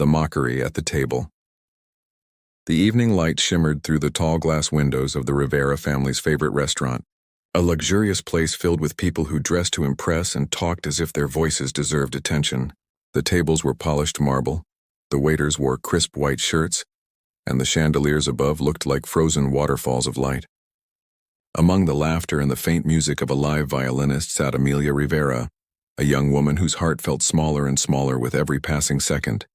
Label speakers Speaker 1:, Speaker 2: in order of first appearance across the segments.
Speaker 1: the mockery at the table. The evening light shimmered through the tall glass windows of the Rivera family's favorite restaurant, a luxurious place filled with people who dressed to impress and talked as if their voices deserved attention. The tables were polished marble, the waiters wore crisp white shirts, and the chandeliers above looked like frozen waterfalls of light. Among the laughter and the faint music of a live violinist sat Amelia Rivera, a young woman whose heart felt smaller and smaller with every passing second.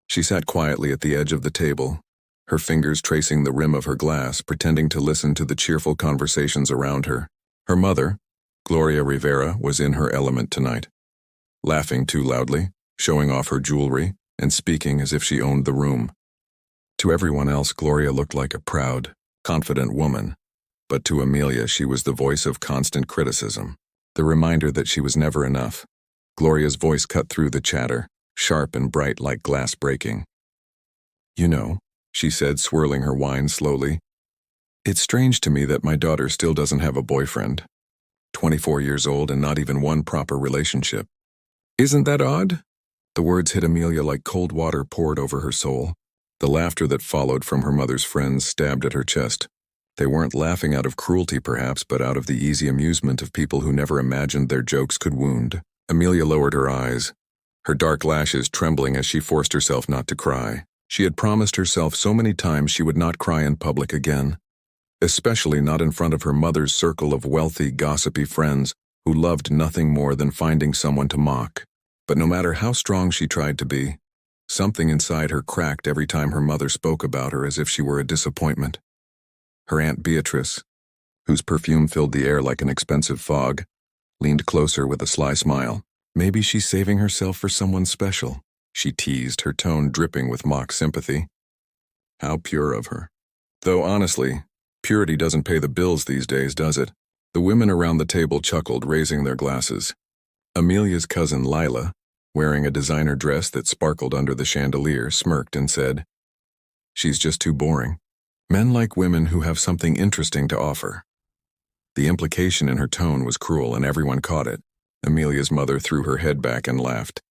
Speaker 1: She sat quietly at the edge of the table, her fingers tracing the rim of her glass, pretending to listen to the cheerful conversations around her. Her mother, Gloria Rivera, was in her element tonight, laughing too loudly, showing off her jewelry, and speaking as if she owned the room. To everyone else, Gloria looked like a proud, confident woman, but to Amelia she was the voice of constant criticism, the reminder that she was never enough. Gloria's voice cut through the chatter, sharp and bright like glass breaking. "You know," she said, swirling her wine slowly, "it's strange to me that my daughter still doesn't have a boyfriend. 24 years old and not even one proper relationship. Isn't that odd?" The words hit Amelia like cold water poured over her soul. The laughter that followed from her mother's friends stabbed at her chest. They weren't laughing out of cruelty perhaps, but out of the easy amusement of people who never imagined their jokes could wound. Amelia lowered her eyes, her dark lashes trembling as she forced herself not to cry. She had promised herself so many times she would not cry in public again, especially not in front of her mother's circle of wealthy, gossipy friends who loved nothing more than finding someone to mock. But no matter how strong she tried to be, something inside her cracked every time her mother spoke about her as if she were a disappointment. Her Aunt Beatrice, whose perfume filled the air like an expensive fog, leaned closer with a sly smile. "Maybe she's saving herself for someone special," she teased, her tone dripping with mock sympathy. How pure of her. Though honestly, purity doesn't pay the bills these days, does it? The women around the table chuckled, raising their glasses. Amelia's cousin Lila, wearing a designer dress that sparkled under the chandelier, smirked and said, "She's just too boring. Men like women who have something interesting to offer." The implication in her tone was cruel and everyone caught it. Amelia's mother threw her head back and laughed.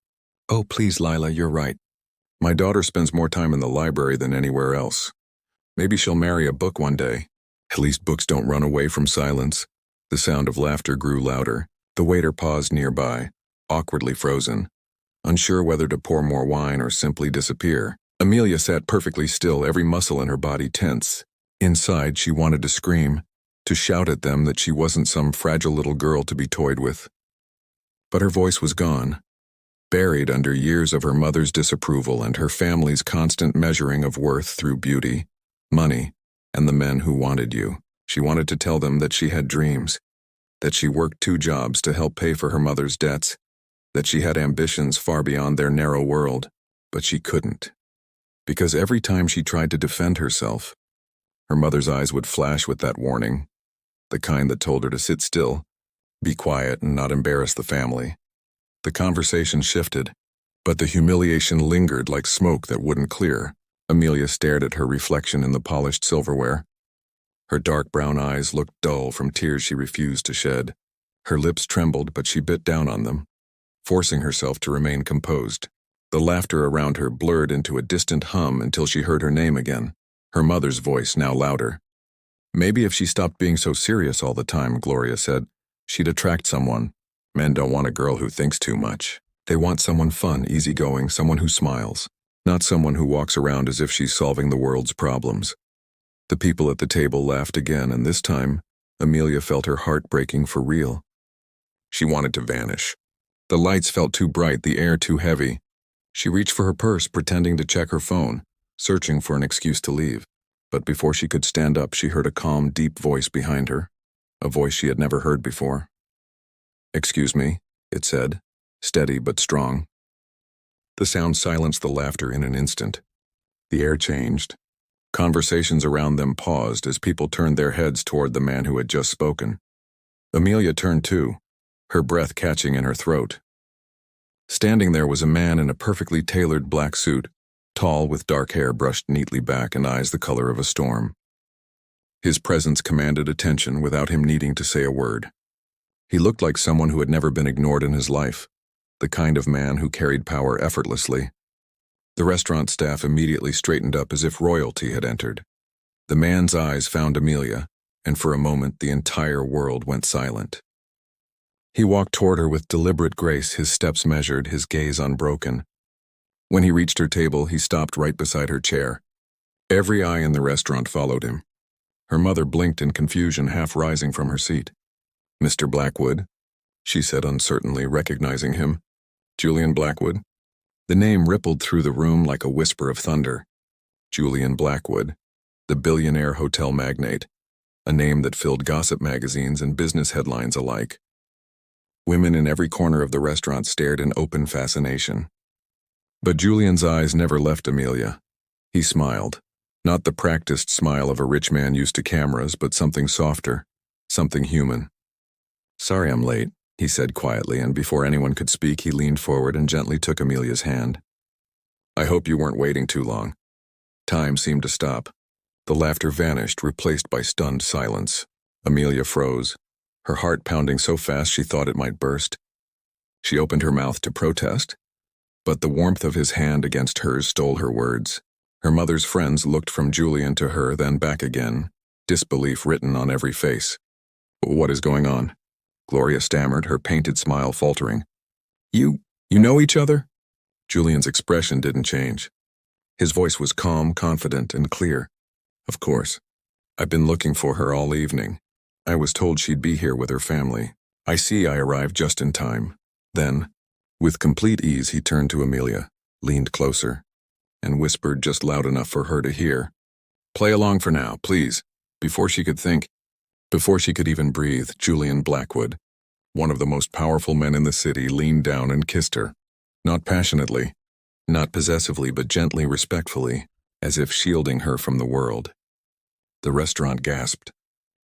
Speaker 1: "Oh, please, Lila, you're right. My daughter spends more time in the library than anywhere else. Maybe she'll marry a book one day. At least books don't run away from silence." The sound of laughter grew louder. The waiter paused nearby, awkwardly frozen, unsure whether to pour more wine or simply disappear. Amelia sat perfectly still, every muscle in her body tense. Inside, she wanted to scream, to shout at them that she wasn't some fragile little girl to be toyed with. But her voice was gone, buried under years of her mother's disapproval and her family's constant measuring of worth through beauty, money, and the men who wanted you. She wanted to tell them that she had dreams, that she worked 2 jobs to help pay for her mother's debts, that she had ambitions far beyond their narrow world, but she couldn't. Because every time she tried to defend herself, her mother's eyes would flash with that warning, the kind that told her to sit still, be quiet, and not embarrass the family. The conversation shifted, but the humiliation lingered like smoke that wouldn't clear. Amelia stared at her reflection in the polished silverware. Her dark brown eyes looked dull from tears she refused to shed. Her lips trembled, but she bit down on them, forcing herself to remain composed. The laughter around her blurred into a distant hum until she heard her name again, her mother's voice now louder. "Maybe if she stopped being so serious all the time," Gloria said, "she'd attract someone. Men don't want a girl who thinks too much. They want someone fun, easygoing, someone who smiles, not someone who walks around as if she's solving the world's problems." The people at the table laughed again, and this time, Amelia felt her heart breaking for real. She wanted to vanish. The lights felt too bright, the air too heavy. She reached for her purse, pretending to check her phone, searching for an excuse to leave. But before she could stand up, she heard a calm, deep voice behind her, a voice she had never heard before. "Excuse me," it said, steady but strong. The sound silenced the laughter in an instant. The air changed. Conversations around them paused as people turned their heads toward the man who had just spoken. Amelia turned too, her breath catching in her throat. Standing there was a man in a perfectly tailored black suit, tall with dark hair brushed neatly back and eyes the color of a storm. His presence commanded attention without him needing to say a word. He looked like someone who had never been ignored in his life, the kind of man who carried power effortlessly. The restaurant staff immediately straightened up as if royalty had entered. The man's eyes found Amelia, and for a moment the entire world went silent. He walked toward her with deliberate grace, his steps measured, his gaze unbroken. When he reached her table, he stopped right beside her chair. Every eye in the restaurant followed him. Her mother blinked in confusion, half rising from her seat. "Mr. Blackwood," she said uncertainly, recognizing him. "Julian Blackwood." The name rippled through the room like a whisper of thunder. Julian Blackwood, the billionaire hotel magnate, a name that filled gossip magazines and business headlines alike. Women in every corner of the restaurant stared in open fascination. But Julian's eyes never left Amelia. He smiled, not the practiced smile of a rich man used to cameras, but something softer, something human. "Sorry I'm late," he said quietly, and before anyone could speak, he leaned forward and gently took Amelia's hand. "I hope you weren't waiting too long." Time seemed to stop. The laughter vanished, replaced by stunned silence. Amelia froze, her heart pounding so fast she thought it might burst. She opened her mouth to protest, but the warmth of his hand against hers stole her words. Her mother's friends looked from Julian to her, then back again, disbelief written on every face. "What is going on?" Gloria stammered, her painted smile faltering. You know each other?" Julian's expression didn't change. His voice was calm, confident, and clear. "Of course. I've been looking for her all evening. I was told she'd be here with her family. I see I arrived just in time." Then, with complete ease, he turned to Amelia, leaned closer, and whispered just loud enough for her to hear. "Play along for now, please." Before she could even breathe, Julian Blackwood, one of the most powerful men in the city, leaned down and kissed her. Not passionately, not possessively, but gently, respectfully, as if shielding her from the world. The restaurant gasped.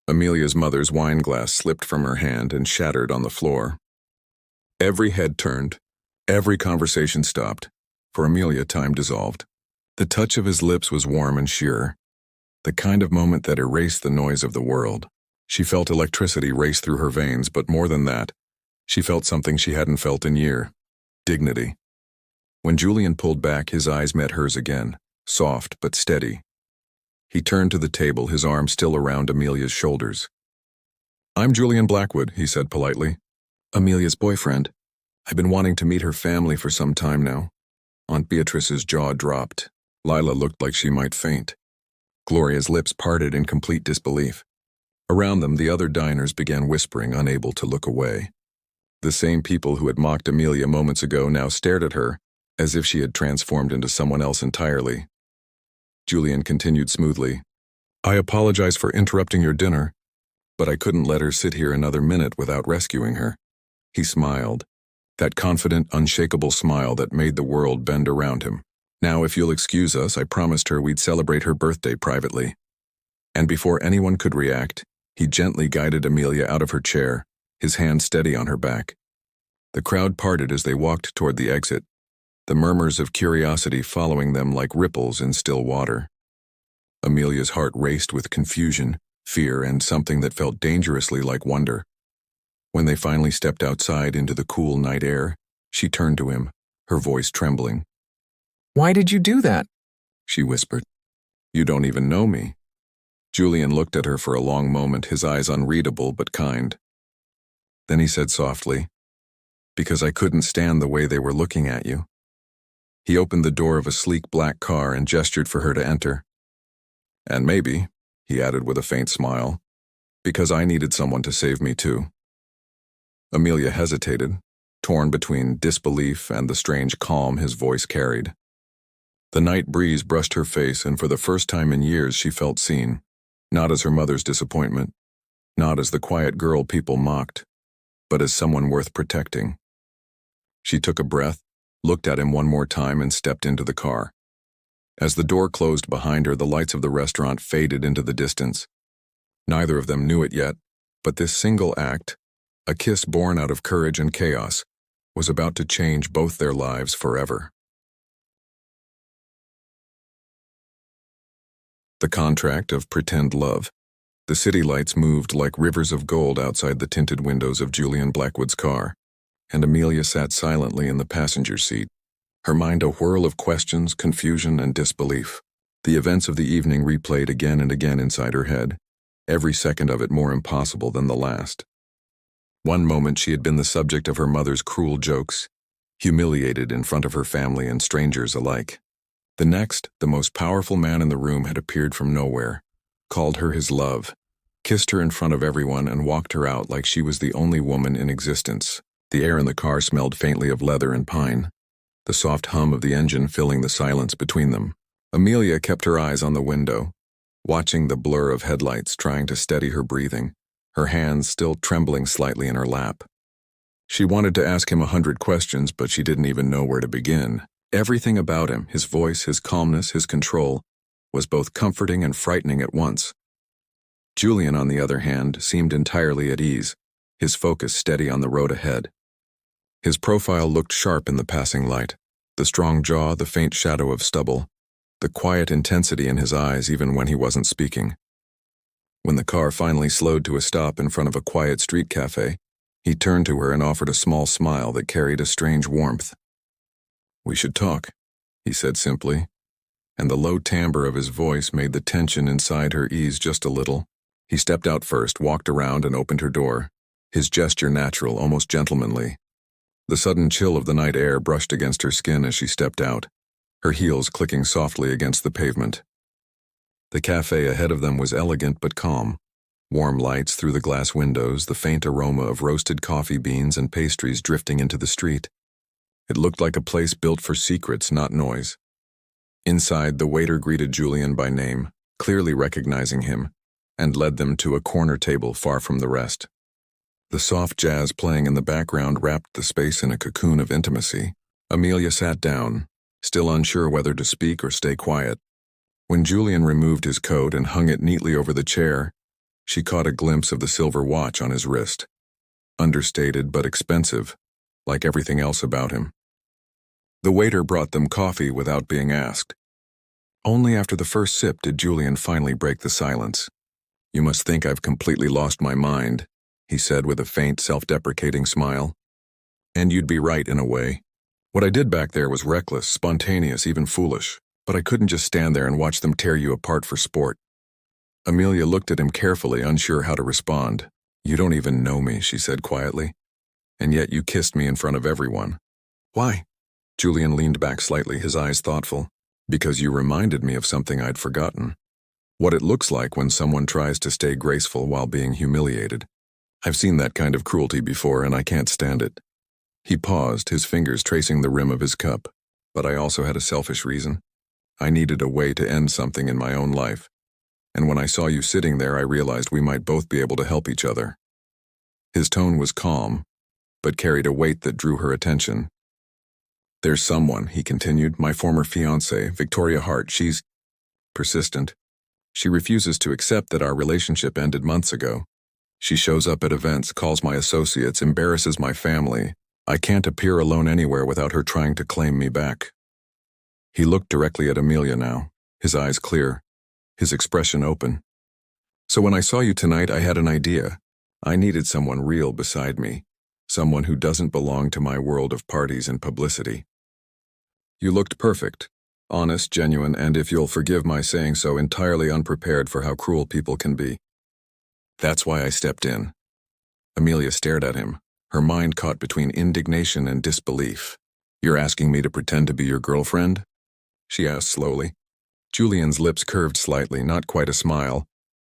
Speaker 1: Amelia's mother's wine glass slipped from her hand and shattered on the floor. Every head turned. Every conversation stopped. For Amelia, time dissolved. The touch of his lips was warm and sure, the kind of moment that erased the noise of the world. She felt electricity race through her veins, but more than that, she felt something she hadn't felt in years: dignity. When Julian pulled back, his eyes met hers again, soft but steady. He turned to the table, his arm still around Amelia's shoulders. "I'm Julian Blackwood," he said politely. "Amelia's boyfriend. I've been wanting to meet her family for some time now." Aunt Beatrice's jaw dropped. Lila looked like she might faint. Gloria's lips parted in complete disbelief. Around them, the other diners began whispering, unable to look away. The same people who had mocked Amelia moments ago now stared at her, as if she had transformed into someone else entirely. Julian continued smoothly. "I apologize for interrupting your dinner, but I couldn't let her sit here another minute without rescuing her." He smiled, that confident, unshakable smile that made the world bend around him. "Now, if you'll excuse us, I promised her we'd celebrate her birthday privately." And before anyone could react, he gently guided Amelia out of her chair, his hand steady on her back. The crowd parted as they walked toward the exit, the murmurs of curiosity following them like ripples in still water. Amelia's heart raced with confusion, fear, and something that felt dangerously like wonder. When they finally stepped outside into the cool night air, she turned to him, her voice trembling.
Speaker 2: "Why did you do that?"
Speaker 1: she whispered. "You don't even know me." Julian looked at her for a long moment, his eyes unreadable but kind. Then he said softly, "Because I couldn't stand the way they were looking at you." He opened the door of a sleek black car and gestured for her to enter. "And maybe," he added with a faint smile, "because I needed someone to save me too." Amelia hesitated, torn between disbelief and the strange calm his voice carried. The night breeze brushed her face, and for the first time in years she felt seen, not as her mother's disappointment, not as the quiet girl people mocked, but as someone worth protecting. She took a breath, looked at him one more time, and stepped into the car. As the door closed behind her, the lights of the restaurant faded into the distance. Neither of them knew it yet, but this single act, a kiss born out of courage and chaos, was about to change both their lives forever. The contract of pretend love. The city lights moved like rivers of gold outside the tinted windows of Julian Blackwood's car, and Amelia sat silently in the passenger seat, Her mind a whirl of questions, confusion, and disbelief. The events of the evening replayed again and again inside her head, every second of it more impossible than the last. One moment she had been the subject of her mother's cruel jokes, humiliated in front of her family and strangers alike. The next, the most powerful man in the room had appeared from nowhere, called her his love, kissed her in front of everyone, and walked her out like she was the only woman in existence. The air in the car smelled faintly of leather and pine, the soft hum of the engine filling the silence between them. Amelia kept her eyes on the window, watching the blur of headlights, trying to steady her breathing, her hands still trembling slightly in her lap. She wanted to ask him 100 questions, but she didn't even know where to begin. Everything about him, his voice, his calmness, his control, was both comforting and frightening at once. Julian, on the other hand, seemed entirely at ease, his focus steady on the road ahead. His profile looked sharp in the passing light, the strong jaw, the faint shadow of stubble, the quiet intensity in his eyes even when he wasn't speaking. When the car finally slowed to a stop in front of a quiet street cafe, he turned to her and offered a small smile that carried a strange warmth. "We should talk," he said simply, and the low timbre of his voice made the tension inside her ease just a little. He stepped out first, walked around, and opened her door, his gesture natural, almost gentlemanly. The sudden chill of the night air brushed against her skin as she stepped out, her heels clicking softly against the pavement. The cafe ahead of them was elegant but calm. Warm lights through the glass windows, the faint aroma of roasted coffee beans and pastries drifting into the street. It looked like a place built for secrets, not noise. Inside, the waiter greeted Julian by name, clearly recognizing him, and led them to a corner table far from the rest. The soft jazz playing in the background wrapped the space in a cocoon of intimacy. Amelia sat down, still unsure whether to speak or stay quiet. When Julian removed his coat and hung it neatly over the chair, she caught a glimpse of the silver watch on his wrist. Understated but expensive, like everything else about him. The waiter brought them coffee without being asked. Only after the first sip did Julian finally break the silence. "You must think I've completely lost my mind," he said with a faint, self-deprecating smile. "And you'd be right in a way. What I did back there was reckless, spontaneous, even foolish, but I couldn't just stand there and watch them tear you apart for sport." Amelia looked at him carefully, unsure how to respond. "You don't even know me," she said quietly. "And yet you kissed me in front of everyone." "Why?" Julian leaned back slightly, his eyes thoughtful. "Because you reminded me of something I'd forgotten. What it looks like when someone tries to stay graceful while being humiliated. I've seen that kind of cruelty before, and I can't stand it." He paused, his fingers tracing the rim of his cup. "But I also had a selfish reason. I needed a way to end something in my own life. And when I saw you sitting there, I realized we might both be able to help each other." His tone was calm, but carried a weight that drew her attention. "There's someone," he continued, "my former fiancée, Victoria Hart. She's persistent. She refuses to accept that our relationship ended months ago. She shows up at events, calls my associates, embarrasses my family. I can't appear alone anywhere without her trying to claim me back." He looked directly at Amelia now, his eyes clear, his expression open. "So when I saw you tonight, I had an idea. I needed someone real beside me, someone who doesn't belong to my world of parties and publicity. You looked perfect, honest, genuine, and if you'll forgive my saying so, entirely unprepared for how cruel people can be. That's why I stepped in." Amelia stared at him, her mind caught between indignation and disbelief. "You're asking me to pretend to be your girlfriend?" she asked slowly. Julian's lips curved slightly, not quite a smile,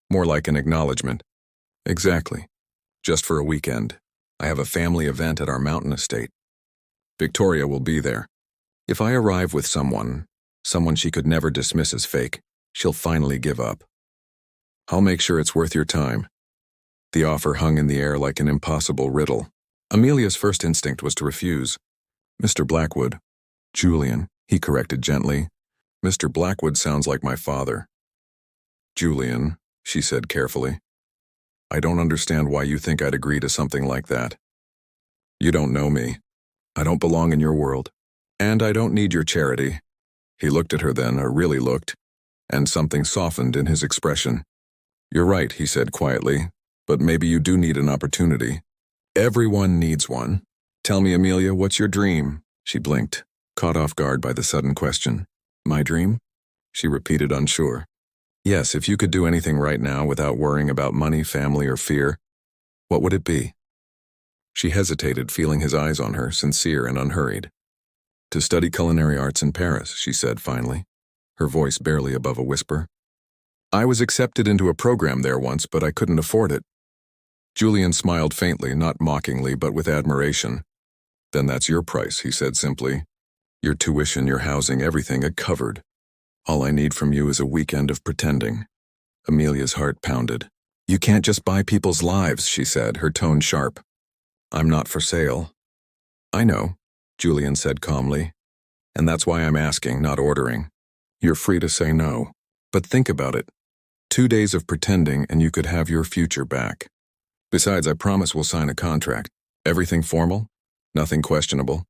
Speaker 1: more like an acknowledgement. "Exactly. Just for a weekend. I have a family event at our mountain estate. Victoria will be there. If I arrive with someone she could never dismiss as fake, she'll finally give up. I'll make sure it's worth your time." The offer hung in the air like an impossible riddle. Amelia's first instinct was to refuse. "Mr. Blackwood." "Julian," he corrected gently. "Mr. Blackwood sounds like my father." "Julian," she said carefully. "I don't understand why you think I'd agree to something like that. You don't know me. I don't belong in your world. And I don't need your charity." He looked at her then, or really looked, and something softened in his expression. "You're right," he said quietly, "but maybe you do need an opportunity. Everyone needs one. Tell me, Amelia, what's your dream?" She blinked. caught off guard by the sudden question. My dream? She repeated, unsure. Yes, if you could do anything right now without worrying about money, family, or fear, what would it be? She hesitated, feeling his eyes on her, sincere and unhurried. To study culinary arts in Paris, she said finally, her voice barely above a whisper. I was accepted into a program there once, but I couldn't afford it. Julian smiled faintly, not mockingly, but with admiration. Then that's your price, he said simply. Your tuition, your housing, everything covered. All I need from you is a weekend of pretending. Amelia's heart pounded. You can't just buy people's lives, she said, her tone sharp. I'm not for sale. I know, Julian said calmly. And that's why I'm asking, not ordering. You're free to say no. But think about it. 2 days of pretending and you could have your future back. Besides, I promise we'll sign a contract. Everything formal? Nothing questionable?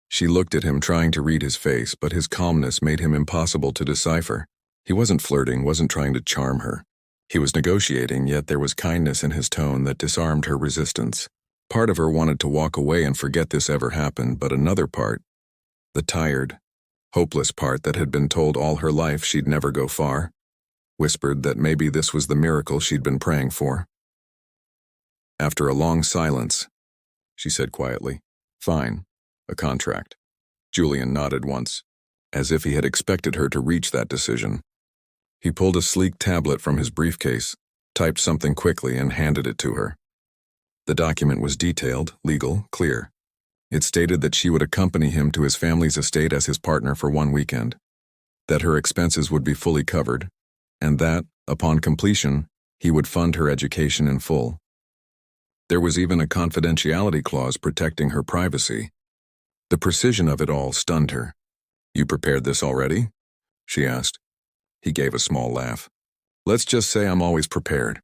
Speaker 1: She looked at him, trying to read his face, but his calmness made him impossible to decipher. He wasn't flirting, wasn't trying to charm her. He was negotiating, yet there was kindness in his tone that disarmed her resistance. Part of her wanted to walk away and forget this ever happened, but another part, the tired, hopeless part that had been told all her life she'd never go far, whispered that maybe this was the miracle she'd been praying for. After a long silence, she said quietly, Fine, a contract. Julian nodded once, as if he had expected her to reach that decision. He pulled a sleek tablet from his briefcase, typed something quickly, and handed it to her. The document was detailed, legal, clear. It stated that she would accompany him to his family's estate as his partner for 1 weekend, that her expenses would be fully covered, and that, upon completion, he would fund her education in full. There was even a confidentiality clause protecting her privacy. The precision of it all stunned her. You prepared this already? She asked. He gave a small laugh. Let's just say I'm always prepared.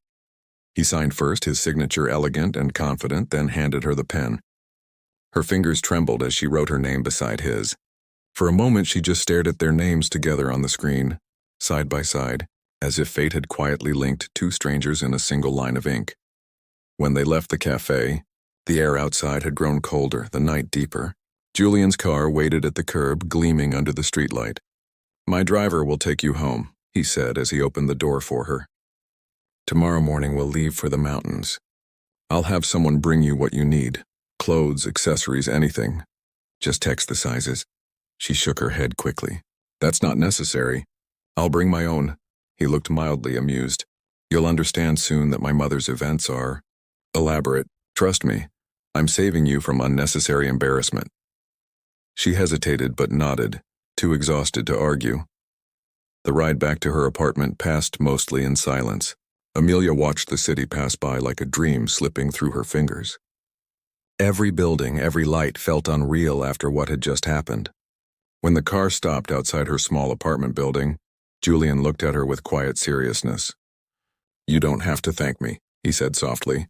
Speaker 1: He signed first, his signature elegant and confident, then handed her the pen. Her fingers trembled as she wrote her name beside his. For a moment she just stared at their names together on the screen, side by side, as if fate had quietly linked 2 strangers in a single line of ink. When they left the cafe, the air outside had grown colder, the night deeper. Julian's car waited at the curb, gleaming under the streetlight. My driver will take you home, he said as he opened the door for her. Tomorrow morning we'll leave for the mountains. I'll have someone bring you what you need. Clothes, accessories, anything. Just text the sizes. She shook her head quickly. That's not necessary. I'll bring my own. He looked mildly amused. You'll understand soon that my mother's events are elaborate. Trust me, I'm saving you from unnecessary embarrassment. She hesitated but nodded, too exhausted to argue. The ride back to her apartment passed mostly in silence. Amelia watched the city pass by like a dream slipping through her fingers. Every building, every light felt unreal after what had just happened. When the car stopped outside her small apartment building, Julian looked at her with quiet seriousness. You don't have to thank me, he said softly.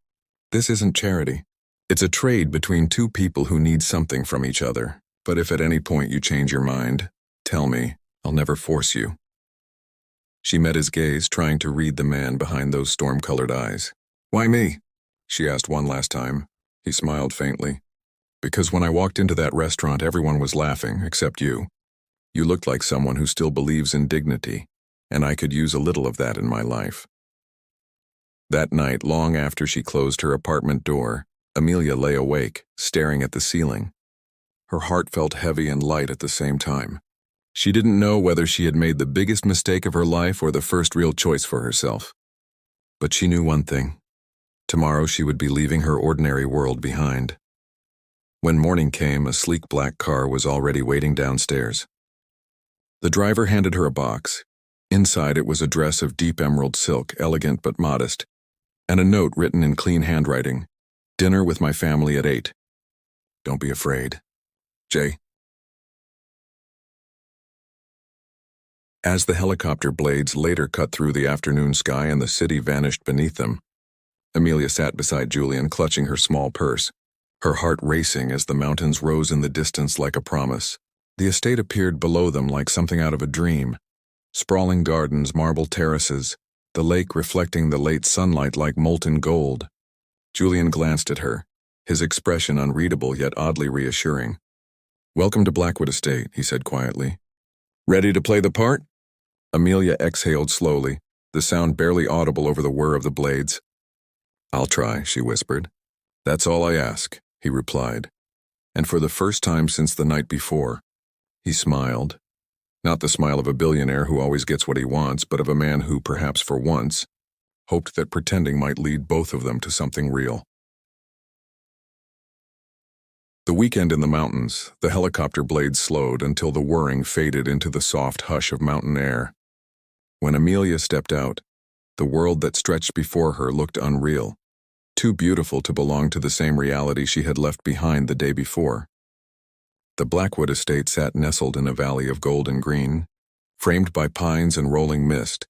Speaker 1: This isn't charity. It's a trade between 2 people who need something from each other. But if at any point you change your mind, tell me. I'll never force you. She met his gaze, trying to read the man behind those storm-colored eyes. Why me? She asked one last time. He smiled faintly. Because when I walked into that restaurant, everyone was laughing, except you. You looked like someone who still believes in dignity, and I could use a little of that in my life. That night, long after she closed her apartment door, Amelia lay awake, staring at the ceiling. Her heart felt heavy and light at the same time. She didn't know whether she had made the biggest mistake of her life or the first real choice for herself. But she knew one thing. Tomorrow she would be leaving her ordinary world behind. When morning came, a sleek black car was already waiting downstairs. The driver handed her a box. Inside it was a dress of deep emerald silk, elegant but modest, and a note written in clean handwriting. Dinner with my family at 8. Don't be afraid. Jay. As the helicopter blades later cut through the afternoon sky and the city vanished beneath them, Amelia sat beside Julian, clutching her small purse, her heart racing as the mountains rose in the distance like a promise. The estate appeared below them like something out of a dream. Sprawling gardens, marble terraces, the lake reflecting the late sunlight like molten gold. Julian glanced at her, his expression unreadable yet oddly reassuring. "Welcome to Blackwood Estate," he said quietly. "Ready to play the part?" Amelia exhaled slowly, the sound barely audible over the whir of the blades. "I'll try," she whispered. "That's all I ask," he replied. And for the first time since the night before, he smiled. Not the smile of a billionaire who always gets what he wants, but of a man who, perhaps for once, hoped that pretending might lead both of them to something real. The weekend in the mountains, the helicopter blades slowed until the whirring faded into the soft hush of mountain air. When Amelia stepped out, the world that stretched before her looked unreal, too beautiful to belong to the same reality she had left behind the day before. The Blackwood estate sat nestled in a valley of gold and green, framed by pines and rolling mist,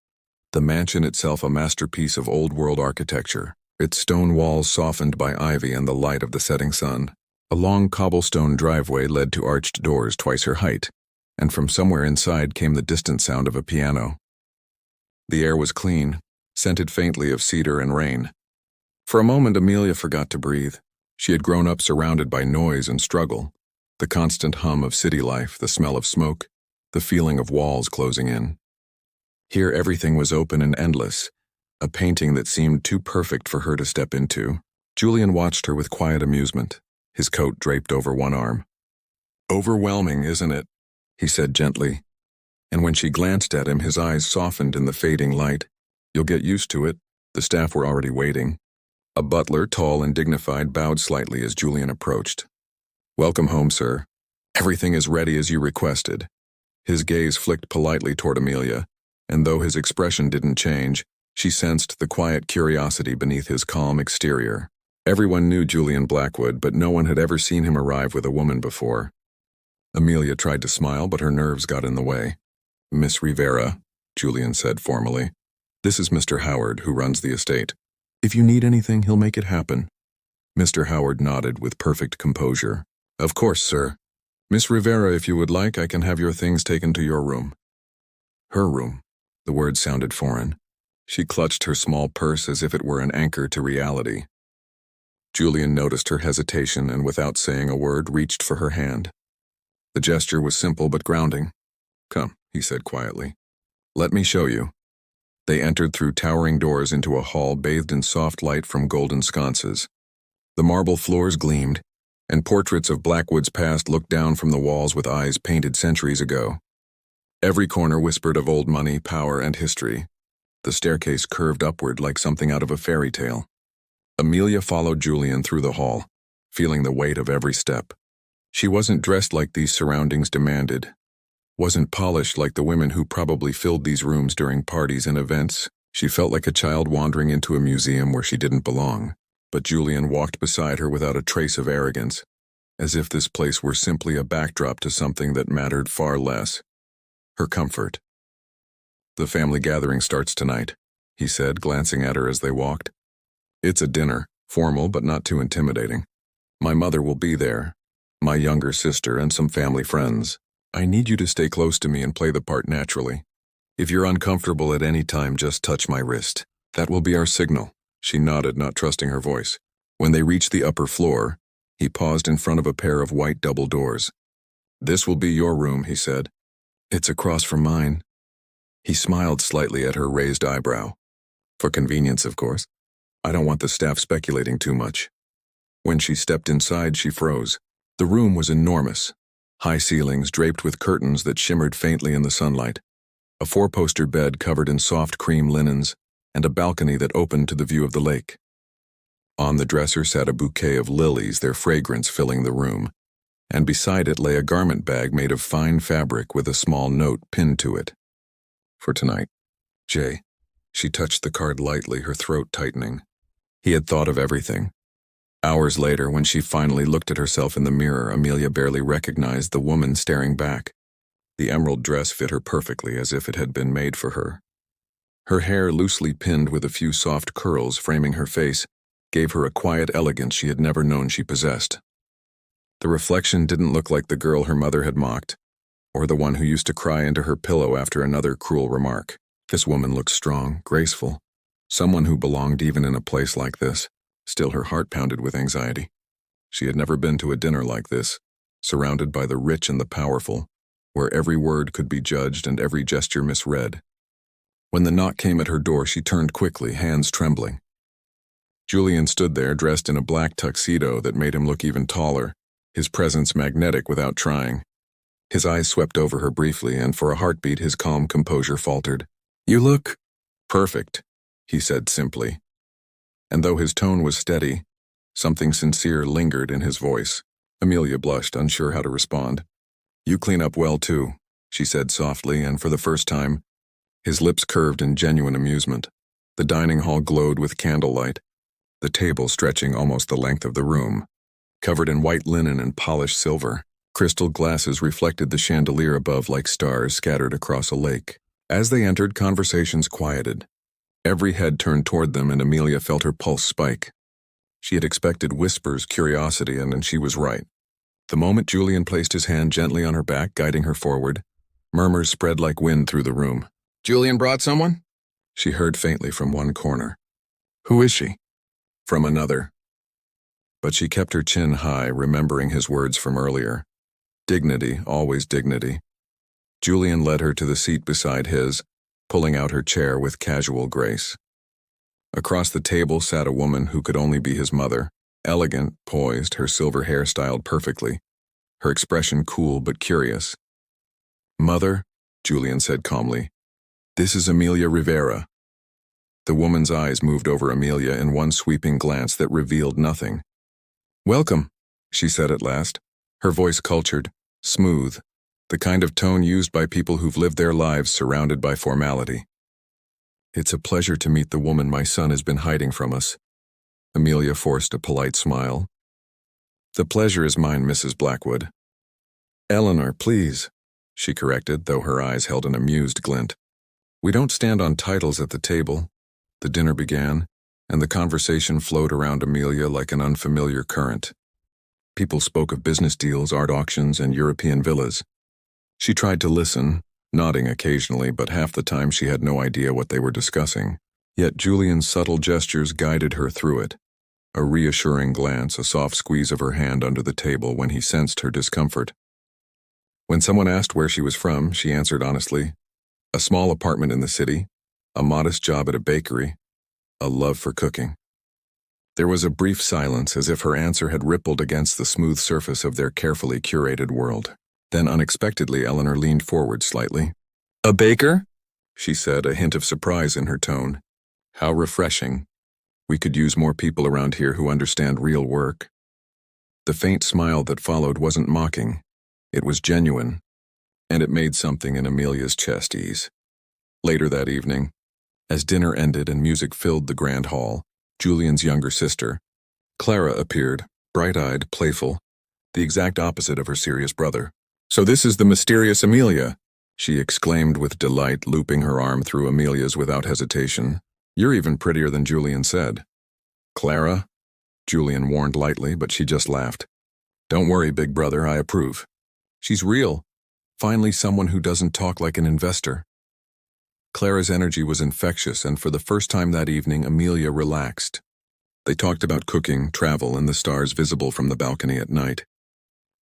Speaker 1: the mansion itself a masterpiece of old-world architecture, its stone walls softened by ivy and the light of the setting sun. A long cobblestone driveway led to arched doors twice her height, and from somewhere inside came the distant sound of a piano. The air was clean, scented faintly of cedar and rain. For a moment, Amelia forgot to breathe. She had grown up surrounded by noise and struggle, the constant hum of city life, the smell of smoke, the feeling of walls closing in. Here everything was open and endless, a painting that seemed too perfect for her to step into. Julian watched her with quiet amusement, his coat draped over one arm. "Overwhelming, isn't it?" he said gently. And when she glanced at him, his eyes softened in the fading light. "You'll get used to it." The staff were already waiting. A butler, tall and dignified, bowed slightly as Julian approached. "Welcome home, sir. Everything is ready as you requested." His gaze flicked politely toward Amelia, and though his expression didn't change, she sensed the quiet curiosity beneath his calm exterior. Everyone knew Julian Blackwood, but no one had ever seen him arrive with a woman before. Amelia tried to smile, but her nerves got in the way. "Miss Rivera," Julian said formally. "This is Mr. Howard, who runs the estate. If you need anything, he'll make it happen." Mr. Howard nodded with perfect composure. "Of course, sir. Miss Rivera, if you would like, I can have your things taken to your room." Her room. The word sounded foreign. She clutched her small purse as if it were an anchor to reality. Julian noticed her hesitation and, without saying a word, reached for her hand. The gesture was simple but grounding. "Come," he said quietly. "Let me show you." They entered through towering doors into a hall bathed in soft light from golden sconces. The marble floors gleamed, and portraits of Blackwood's past looked down from the walls with eyes painted centuries ago. Every corner whispered of old money, power, and history. The staircase curved upward like something out of a fairy tale. Amelia followed Julian through the hall, feeling the weight of every step. She wasn't dressed like these surroundings demanded, wasn't polished like the women who probably filled these rooms during parties and events. She felt like a child wandering into a museum where she didn't belong. But Julian walked beside her without a trace of arrogance, as if this place were simply a backdrop to something that mattered far less: her comfort. "The family gathering starts tonight," he said, glancing at her as they walked. "It's a dinner, formal but not too intimidating. My mother will be there, my younger sister, and some family friends. I need you to stay close to me and play the part naturally. If you're uncomfortable at any time, just touch my wrist. That will be our signal." She nodded, not trusting her voice. When they reached the upper floor, he paused in front of a pair of white double doors. "This will be your room," he said. "It's across from mine." He smiled slightly at her raised eyebrow. "For convenience, of course. I don't want the staff speculating too much." When she stepped inside, she froze. The room was enormous. High ceilings draped with curtains that shimmered faintly in the sunlight. A four-poster bed covered in soft cream linens, and a balcony that opened to the view of the lake. On the dresser sat a bouquet of lilies, their fragrance filling the room, and beside it lay a garment bag made of fine fabric with a small note pinned to it. "For tonight, Jay." She touched the card lightly, her throat tightening. He had thought of everything. Hours later, when she finally looked at herself in the mirror, Amelia barely recognized the woman staring back. The emerald dress fit her perfectly, as if it had been made for her. Her hair, loosely pinned with a few soft curls framing her face, gave her a quiet elegance she had never known she possessed. The reflection didn't look like the girl her mother had mocked, or the one who used to cry into her pillow after another cruel remark. This woman looked strong, graceful, someone who belonged even in a place like this. Still, her heart pounded with anxiety. She had never been to a dinner like this, surrounded by the rich and the powerful, where every word could be judged and every gesture misread. When the knock came at her door, she turned quickly, hands trembling. Julian stood there, dressed in a black tuxedo that made him look even taller, his presence magnetic without trying. His eyes swept over her briefly, and for a heartbeat his calm composure faltered. "You look perfect," he said simply. And though his tone was steady, something sincere lingered in his voice. Amelia blushed, unsure how to respond. "You clean up well, too," she said softly, and for the first time, his lips curved in genuine amusement. The dining hall glowed with candlelight, the table stretching almost the length of the room. Covered in white linen and polished silver, crystal glasses reflected the chandelier above like stars scattered across a lake. As they entered, conversations quieted. Every head turned toward them, and Amelia felt her pulse spike. She had expected whispers, curiosity, and she was right. The moment Julian placed his hand gently on her back, guiding her forward, murmurs spread like wind through the room. "Julian brought someone?" she heard faintly from one corner. "Who is she?" from another. But she kept her chin high, remembering his words from earlier. Dignity, always dignity. Julian led her to the seat beside his, pulling out her chair with casual grace. Across the table sat a woman who could only be his mother, elegant, poised, her silver hair styled perfectly, her expression cool but curious. "Mother," Julian said calmly, "this is Amelia Rivera." The woman's eyes moved over Amelia in one sweeping glance that revealed nothing. "Welcome," she said at last, her voice cultured, smooth, the kind of tone used by people who've lived their lives surrounded by formality. "It's a pleasure to meet the woman my son has been hiding from us." Amelia forced a polite smile. "The pleasure is mine, Mrs. Blackwood." "Eleanor, please," she corrected, though her eyes held an amused glint. "We don't stand on titles at the table." The dinner began, and the conversation flowed around Amelia like an unfamiliar current. People spoke of business deals, art auctions, and European villas. She tried to listen, nodding occasionally, but half the time she had no idea what they were discussing. Yet Julian's subtle gestures guided her through it. A reassuring glance, a soft squeeze of her hand under the table when he sensed her discomfort. When someone asked where she was from, she answered honestly, "A small apartment in the city, a modest job at a bakery, a love for cooking." There was a brief silence, as if her answer had rippled against the smooth surface of their carefully curated world. Then unexpectedly Eleanor leaned forward slightly. "A baker?" she said, a hint of surprise in her tone. "How refreshing. We could use more people around here who understand real work." The faint smile that followed wasn't mocking. It was genuine, and it made something in Amelia's chest ease. Later that evening, as dinner ended and music filled the grand hall, Julian's younger sister, Clara, appeared, bright-eyed, playful, the exact opposite of her serious brother. "So this is the mysterious Amelia," she exclaimed with delight, looping her arm through Amelia's without hesitation. "You're even prettier than Julian said." "Clara?" Julian warned lightly, but she just laughed. "Don't worry, big brother, I approve. She's real. Finally someone who doesn't talk like an investor." Clara's energy was infectious, and for the first time that evening, Amelia relaxed. They talked about cooking, travel, and the stars visible from the balcony at night.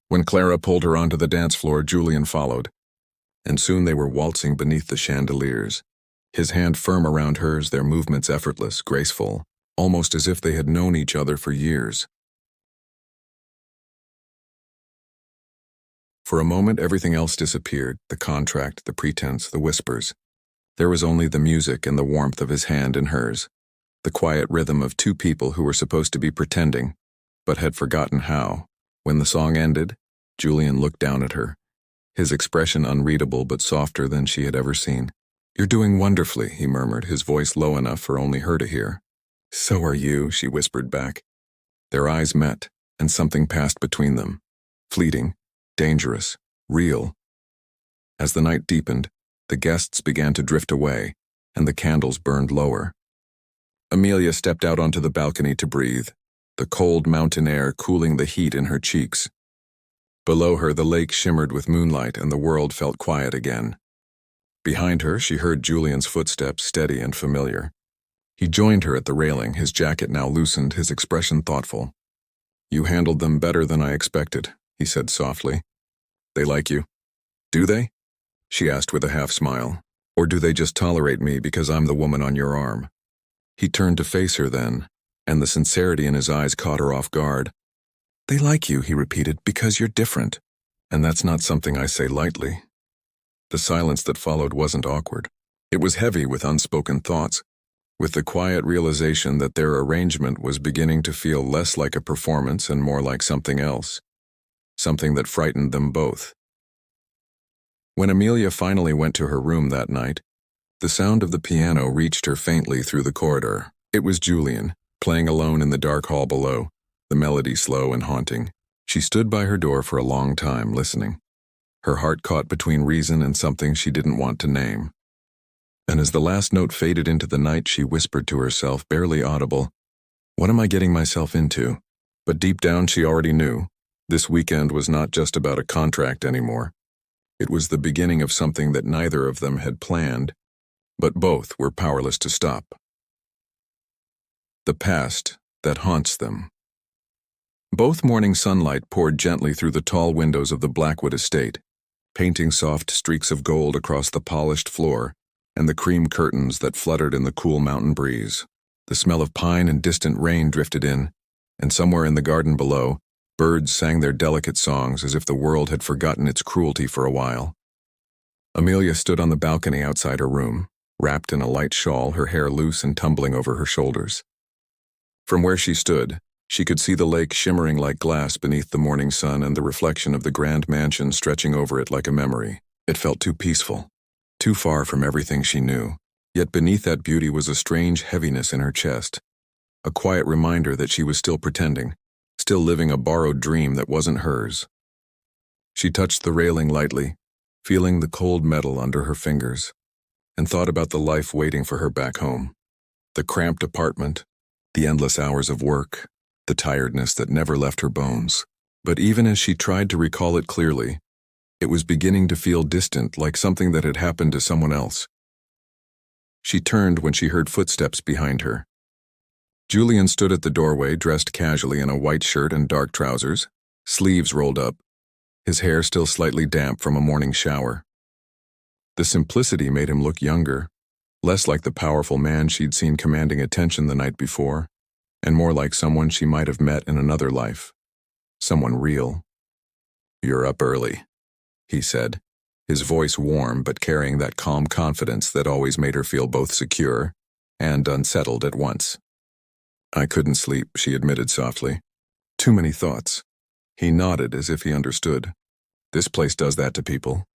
Speaker 1: When Clara pulled her onto the dance floor, Julian followed, and soon they were waltzing beneath the chandeliers, his hand firm around hers, their movements effortless, graceful, almost as if they had known each other for years. For a moment, everything else disappeared, the contract, the pretense, the whispers. There was only the music and the warmth of his hand in hers, the quiet rhythm of two people who were supposed to be pretending, but had forgotten how. When the song ended, Julian looked down at her, his expression unreadable but softer than she had ever seen. "You're doing wonderfully," he murmured, his voice low enough for only her to hear. "So are you," she whispered back. Their eyes met, and something passed between them, fleeting, dangerous, real. As the night deepened, the guests began to drift away, and the candles burned lower. Amelia stepped out onto the balcony to breathe, the cold mountain air cooling the heat in her cheeks. Below her, the lake shimmered with moonlight, and the world felt quiet again. Behind her, she heard Julian's footsteps, steady and familiar. He joined her at the railing, his jacket now loosened, his expression thoughtful. "You handled them better than I expected." he said softly. They like you. Do they? She asked with a half smile. Or do they just tolerate me because I'm the woman on your arm? He turned to face her then, and the sincerity in his eyes caught her off guard. They like you, he repeated, because you're different. And that's not something I say lightly. The silence that followed wasn't awkward. It was heavy with unspoken thoughts, with the quiet realization that their arrangement was beginning to feel less like a performance and more like something else, something that frightened them both. When Amelia finally went to her room that night, the sound of the piano reached her faintly through the corridor. It was Julian, playing alone in the dark hall below, the melody slow and haunting. She stood by her door for a long time, listening, her heart caught between reason and something she didn't want to name. And as the last note faded into the night, she whispered to herself, barely audible, "What am I getting myself into?" But deep down she already knew. This weekend was not just about a contract anymore. It was the beginning of something that neither of them had planned, but both were powerless to stop. The past that haunts them. Both morning sunlight poured gently through the tall windows of the Blackwood estate, painting soft streaks of gold across the polished floor and the cream curtains that fluttered in the cool mountain breeze. The smell of pine and distant rain drifted in, and somewhere in the garden below, birds sang their delicate songs as if the world had forgotten its cruelty for a while. Amelia stood on the balcony outside her room, wrapped in a light shawl, her hair loose and tumbling over her shoulders. From where she stood, she could see the lake shimmering like glass beneath the morning sun and the reflection of the grand mansion stretching over it like a memory. It felt too peaceful, too far from everything she knew. Yet beneath that beauty was a strange heaviness in her chest, a quiet reminder that she was still pretending, still living a borrowed dream that wasn't hers. She touched the railing lightly, feeling the cold metal under her fingers, and thought about the life waiting for her back home. The cramped apartment, the endless hours of work, the tiredness that never left her bones. But even as she tried to recall it clearly, it was beginning to feel distant, like something that had happened to someone else. She turned when she heard footsteps behind her. Julian stood at the doorway, dressed casually in a white shirt and dark trousers, sleeves rolled up, his hair still slightly damp from a morning shower. The simplicity made him look younger, less like the powerful man she'd seen commanding attention the night before, and more like someone she might have met in another life. Someone real. "You're up early," he said, his voice warm but carrying that calm confidence that always made her feel both secure and unsettled at once. "I couldn't sleep," she admitted softly. "Too many thoughts." He nodded as if he understood. "This place does that to people.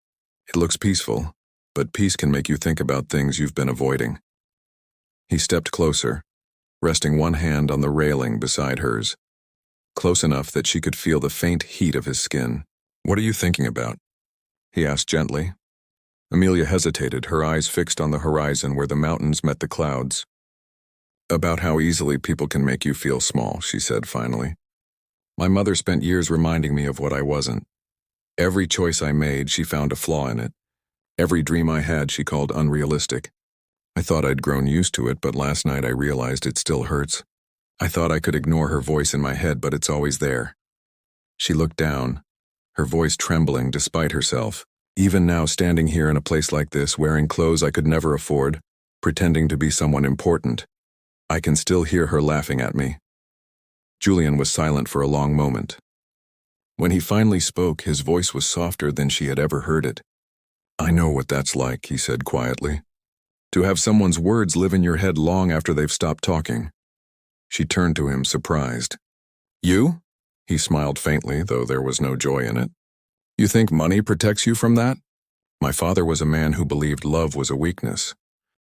Speaker 1: It looks peaceful, but peace can make you think about things you've been avoiding." He stepped closer, resting one hand on the railing beside hers, close enough that she could feel the faint heat of his skin. "What are you thinking about?" he asked gently. Amelia hesitated, her eyes fixed on the horizon where the mountains met the clouds. "About how easily people can make you feel small," she said finally. "My mother spent years reminding me of what I wasn't. Every choice I made, she found a flaw in it. Every dream I had, she called unrealistic. I thought I'd grown used to it, but last night I realized it still hurts. I thought I could ignore her voice in my head, but it's always there." She looked down, her voice trembling despite herself. "Even now, standing here in a place like this, wearing clothes I could never afford, pretending to be someone important, I can still hear her laughing at me." Julian was silent for a long moment. When he finally spoke, his voice was softer than she had ever heard it. "I know what that's like," he said quietly. "To have someone's words live in your head long after they've stopped talking." She turned to him, surprised. "You?" He smiled faintly, though there was no joy in it. "You think money protects you from that?" "My father was a man who believed love was a weakness.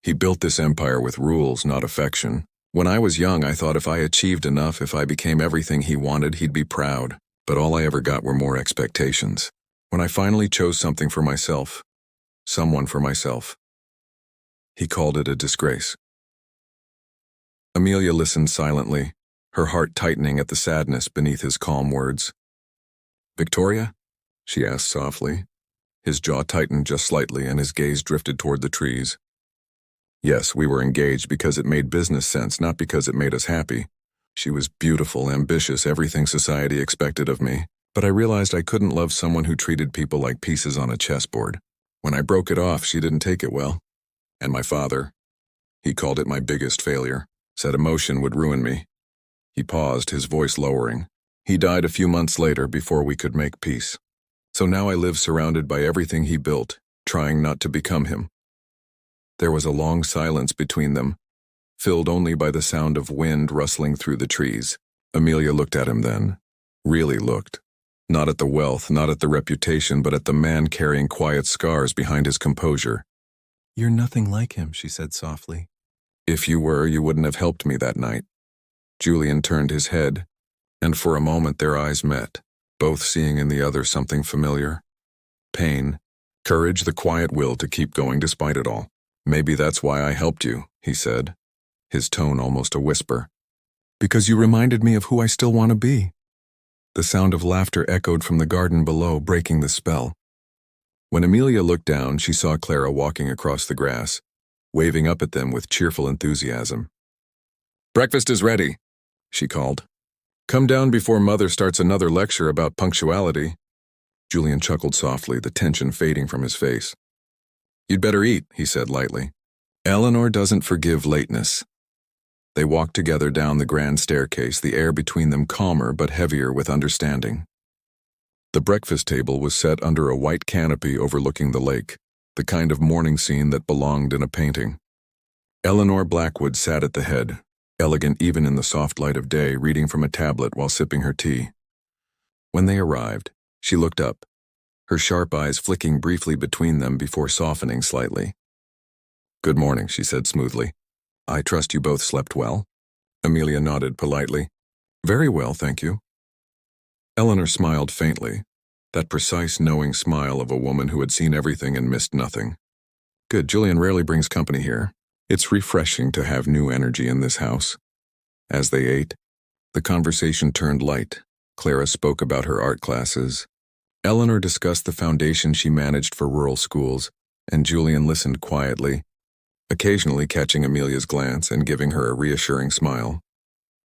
Speaker 1: He built this empire with rules, not affection. When I was young, I thought if I achieved enough, if I became everything he wanted, he'd be proud. But all I ever got were more expectations. When I finally chose something for myself, someone for myself, he called it a disgrace." Amelia listened silently, her heart tightening at the sadness beneath his calm words. "Victoria?" she asked softly. His jaw tightened just slightly and his gaze drifted toward the trees. "Yes, we were engaged because it made business sense, not because it made us happy. She was beautiful, ambitious, everything society expected of me. But I realized I couldn't love someone who treated people like pieces on a chessboard. When I broke it off, she didn't take it well. And my father, he called it my biggest failure, said emotion would ruin me. He paused, his voice lowering. He died a few months later before we could make peace. So now I live surrounded by everything he built, trying not to become him. There was a long silence between them, filled only by the sound of wind rustling through the trees. Amelia looked at him then. Really looked. Not at the wealth, not at the reputation, but at the man carrying quiet scars behind his composure. "You're nothing like him," she said softly. "If you were, you wouldn't have helped me that night." Julian turned his head, and for a moment their eyes met, both seeing in the other something familiar. Pain, courage, the quiet will to keep going despite it all. "Maybe that's why I helped you," he said, his tone almost a whisper. "Because you reminded me of who I still want to be." The sound of laughter echoed from the garden below, breaking the spell. When Amelia looked down, she saw Clara walking across the grass, waving up at them with cheerful enthusiasm. "Breakfast is ready," she called. "Come down before Mother starts another lecture about punctuality." Julian chuckled softly, the tension fading from his face. "You'd better eat," he said lightly. "Eleanor doesn't forgive lateness." They walked together down the grand staircase, the air between them calmer but heavier with understanding. The breakfast table was set under a white canopy overlooking the lake, the kind of morning scene that belonged in a painting. Eleanor Blackwood sat at the head, elegant even in the soft light of day, reading from a tablet while sipping her tea. When they arrived, she looked up, her sharp eyes flicking briefly between them before softening slightly. "Good morning," she said smoothly. "I trust you both slept well?" Amelia nodded politely. "Very well, thank you." Eleanor smiled faintly, that precise, knowing smile of a woman who had seen everything and missed nothing. "Good, Julian rarely brings company here. It's refreshing to have new energy in this house." As they ate, the conversation turned light. Clara spoke about her art classes. Eleanor discussed the foundation she managed for rural schools, and Julian listened quietly, occasionally catching Amelia's glance and giving her a reassuring smile.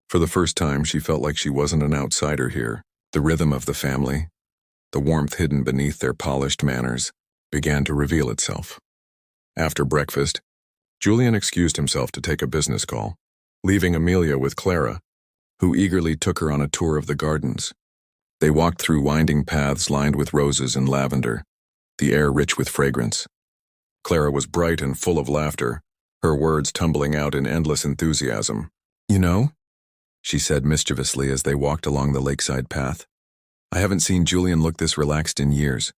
Speaker 1: For the first time, she felt like she wasn't an outsider here. The rhythm of the family, the warmth hidden beneath their polished manners, began to reveal itself. After breakfast, Julian excused himself to take a business call, leaving Amelia with Clara, who eagerly took her on a tour of the gardens. They walked through winding paths lined with roses and lavender, the air rich with fragrance. Clara was bright and full of laughter, her words tumbling out in endless enthusiasm. "You know," she said mischievously as they walked along the lakeside path, "I haven't seen Julian look this relaxed in years.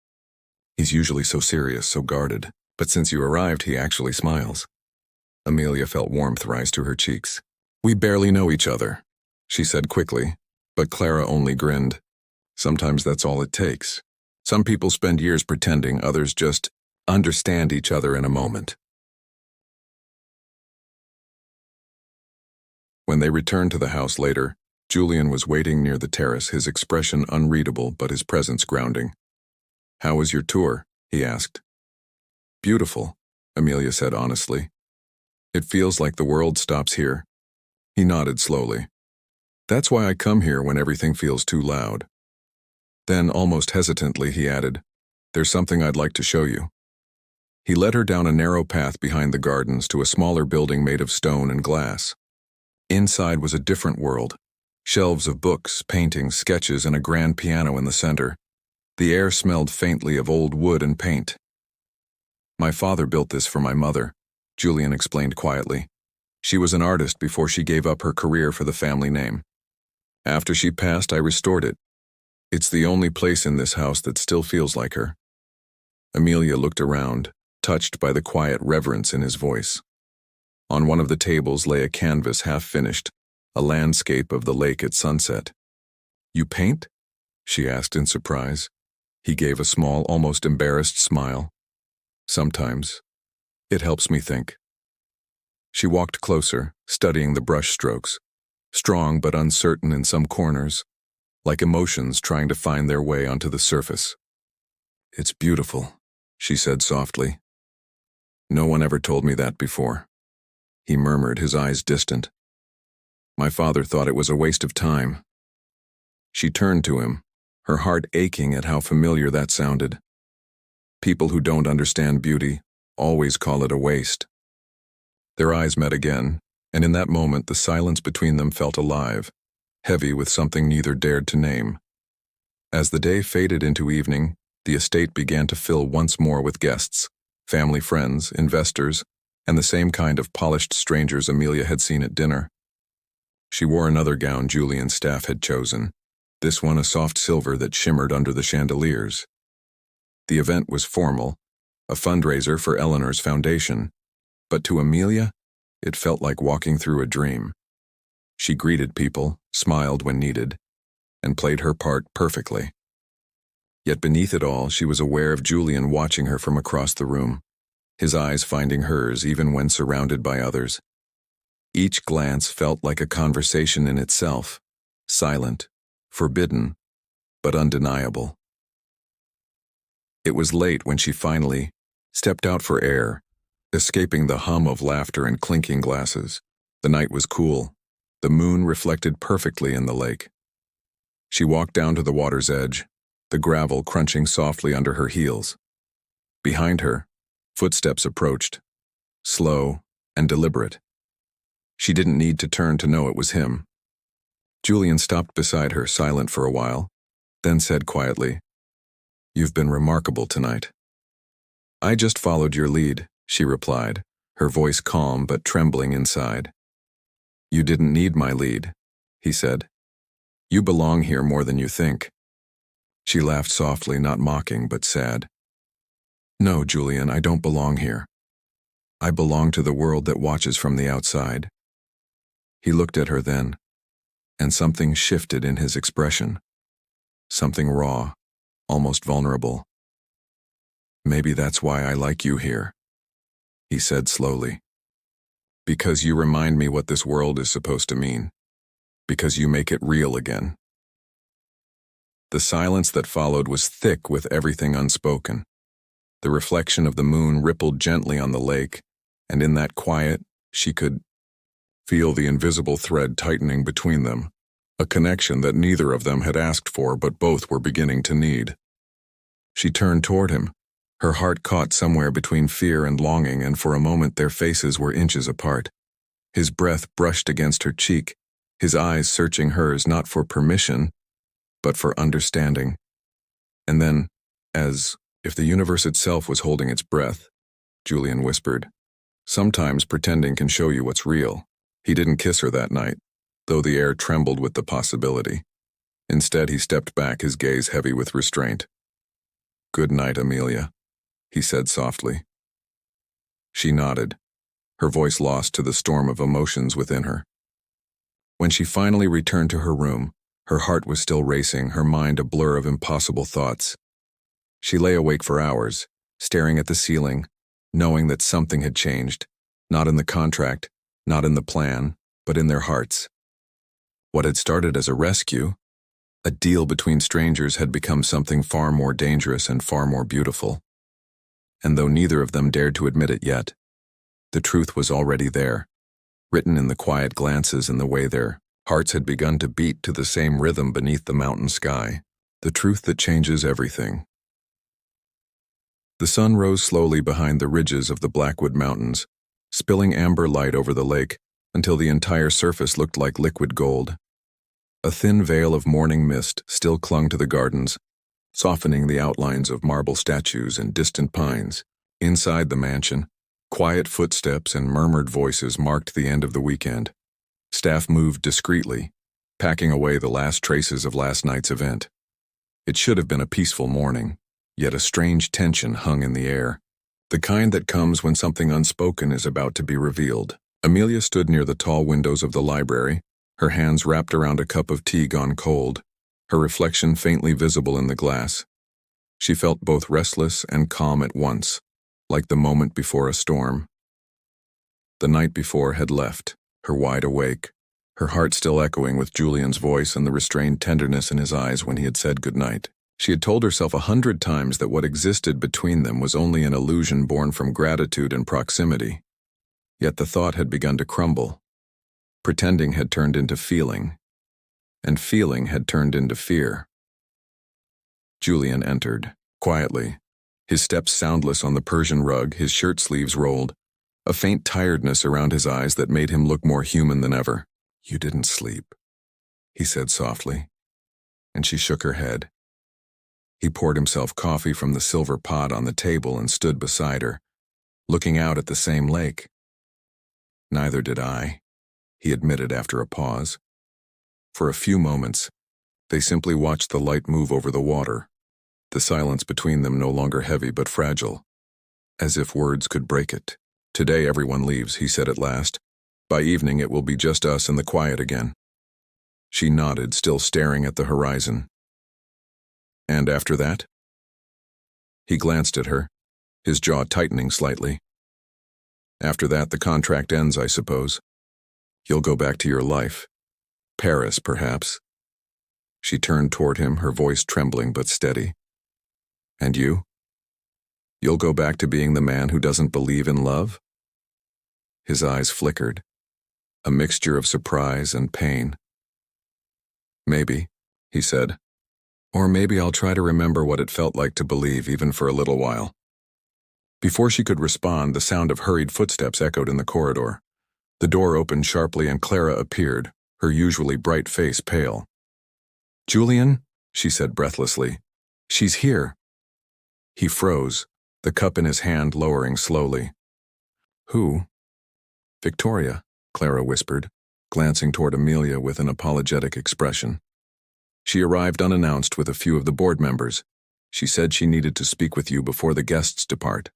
Speaker 1: He's usually so serious, so guarded, but since you arrived, he actually smiles." Amelia felt warmth rise to her cheeks. "We barely know each other," she said quickly, but Clara only grinned. "Sometimes that's all it takes. Some people spend years pretending, others just understand each other in a moment." When they returned to the house later, Julian was waiting near the terrace, his expression unreadable but his presence grounding. "How was your tour?" he asked. "Beautiful," Amelia said honestly. "It feels like the world stops here." He nodded slowly. "That's why I come here when everything feels too loud." Then, almost hesitantly, he added, "There's something I'd like to show you." He led her down a narrow path behind the gardens to a smaller building made of stone and glass. Inside was a different world, shelves of books, paintings, sketches, and a grand piano in the center. The air smelled faintly of old wood and paint. "My father built this for my mother," Julian explained quietly. "She was an artist before she gave up her career for the family name. After she passed, I restored it. It's the only place in this house that still feels like her." Amelia looked around, touched by the quiet reverence in his voice. On one of the tables lay a canvas half finished, a landscape of the lake at sunset. "You paint?" she asked in surprise. He gave a small, almost embarrassed smile. "Sometimes. It helps me think." She walked closer, studying the brush strokes, strong but uncertain in some corners, like emotions trying to find their way onto the surface. "It's beautiful," she said softly. "No one ever told me that before," he murmured, his eyes distant. "My father thought it was a waste of time." She turned to him, her heart aching at how familiar that sounded. People who don't understand beauty always call it a waste. Their eyes met again, and in that moment the silence between them felt alive, heavy with something neither dared to name. As the day faded into evening, the estate began to fill once more with guests, family friends, investors, and the same kind of polished strangers Amelia had seen at dinner. She wore another gown Julian's staff had chosen, this one a soft silver that shimmered under the chandeliers. The event was formal, a fundraiser for Eleanor's foundation, but to Amelia, it felt like walking through a dream. She greeted people, smiled when needed, and played her part perfectly. Yet beneath it all, she was aware of Julian watching her from across the room, his eyes finding hers even when surrounded by others. Each glance felt like a conversation in itself, silent, forbidden, but undeniable. It was late when she finally stepped out for air, escaping the hum of laughter and clinking glasses. The night was cool, the moon reflected perfectly in the lake. She walked down to the water's edge, the gravel crunching softly under her heels. Behind her, footsteps approached, slow and deliberate. She didn't need to turn to know it was him. Julian stopped beside her, silent for a while, then said quietly, "You've been remarkable tonight." "I just followed your lead," she replied, her voice calm but trembling inside. "You didn't need my lead," he said. "You belong here more than you think." She laughed softly, not mocking but sad. "No, Julian, I don't belong here. I belong to the world that watches from the outside." He looked at her then, and something shifted in his expression. Something raw, almost vulnerable. "Maybe that's why I like you here," he said slowly. "Because you remind me what this world is supposed to mean. Because you make it real again." The silence that followed was thick with everything unspoken. The reflection of the moon rippled gently on the lake, and in that quiet, she could feel the invisible thread tightening between them, a connection that neither of them had asked for but both were beginning to need. She turned toward him, her heart caught somewhere between fear and longing, and for a moment their faces were inches apart. His breath brushed against her cheek, his eyes searching hers not for permission, but for understanding. And then, as if the universe itself was holding its breath, Julian whispered, "Sometimes pretending can show you what's real." He didn't kiss her that night, though the air trembled with the possibility. Instead, he stepped back, his gaze heavy with restraint. "Good night, Amelia," he said softly. She nodded, her voice lost to the storm of emotions within her. When she finally returned to her room, her heart was still racing, her mind a blur of impossible thoughts. She lay awake for hours, staring at the ceiling, knowing that something had changed, not in the contract, not in the plan, but in their hearts. What had started as a rescue, a deal between strangers, had become something far more dangerous and far more beautiful. And though neither of them dared to admit it yet, the truth was already there, written in the quiet glances and the way their hearts had begun to beat to the same rhythm beneath the mountain sky, the truth that changes everything. The sun rose slowly behind the ridges of the Blackwood Mountains, spilling amber light over the lake until the entire surface looked like liquid gold. A thin veil of morning mist still clung to the gardens, softening the outlines of marble statues and distant pines. Inside the mansion, quiet footsteps and murmured voices marked the end of the weekend. Staff moved discreetly, packing away the last traces of last night's event. It should have been a peaceful morning, yet a strange tension hung in the air, the kind that comes when something unspoken is about to be revealed. Amelia stood near the tall windows of the library, her hands wrapped around a cup of tea gone cold, her reflection faintly visible in the glass. She felt both restless and calm at once, like the moment before a storm. The night before had left, her wide awake, her heart still echoing with Julian's voice and the restrained tenderness in his eyes when he had said goodnight. She had told herself 100 times that what existed between them was only an illusion born from gratitude and proximity. Yet the thought had begun to crumble. Pretending had turned into feeling, and feeling had turned into fear. Julian entered, quietly, his steps soundless on the Persian rug, his shirt sleeves rolled, a faint tiredness around his eyes that made him look more human than ever. "You didn't sleep," he said softly, and she shook her head. He poured himself coffee from the silver pot on the table and stood beside her, looking out at the same lake. "Neither did I," he admitted after a pause. For a few moments, they simply watched the light move over the water, the silence between them no longer heavy but fragile, as if words could break it. "Today everyone leaves," he said at last. "By evening it will be just us and the quiet again." She nodded, still staring at the horizon. "And after that?" He glanced at her, his jaw tightening slightly. "After that, the contract ends, I suppose. You'll go back to your life. Paris, perhaps." She turned toward him, her voice trembling but steady. "And you? You'll go back to being the man who doesn't believe in love?" His eyes flickered, a mixture of surprise and pain. "Maybe," he said. "Or maybe I'll try to remember what it felt like to believe, even for a little while." Before she could respond, the sound of hurried footsteps echoed in the corridor. The door opened sharply and Clara appeared, her usually bright face pale. "Julian," she said breathlessly. "She's here." He froze, the cup in his hand lowering slowly. "Who?" "Victoria," Clara whispered, glancing toward Amelia with an apologetic expression. "She arrived unannounced with a few of the board members. She said she needed to speak with you before the guests depart."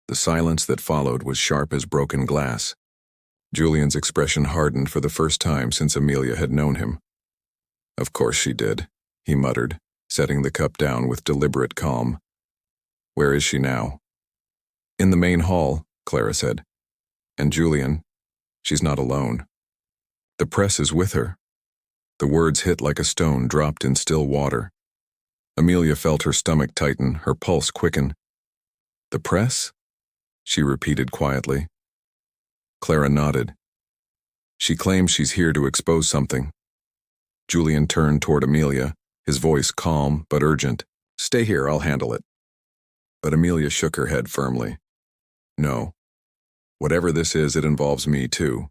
Speaker 1: The silence that followed was sharp as broken glass. Julian's expression hardened for the first time since Amelia had known him. "Of course she did," he muttered, setting the cup down with deliberate calm. "Where is she now?" "In the main hall," Clara said. "And Julian, she's not alone. The press is with her." The words hit like a stone dropped in still water. Amelia felt her stomach tighten, her pulse quicken. "The press?" she repeated quietly. Clara nodded. "She claims she's here to expose something." Julian turned toward Amelia, his voice calm but urgent. "Stay here, I'll handle it." But Amelia shook her head firmly. "No. Whatever this is, it involves me too."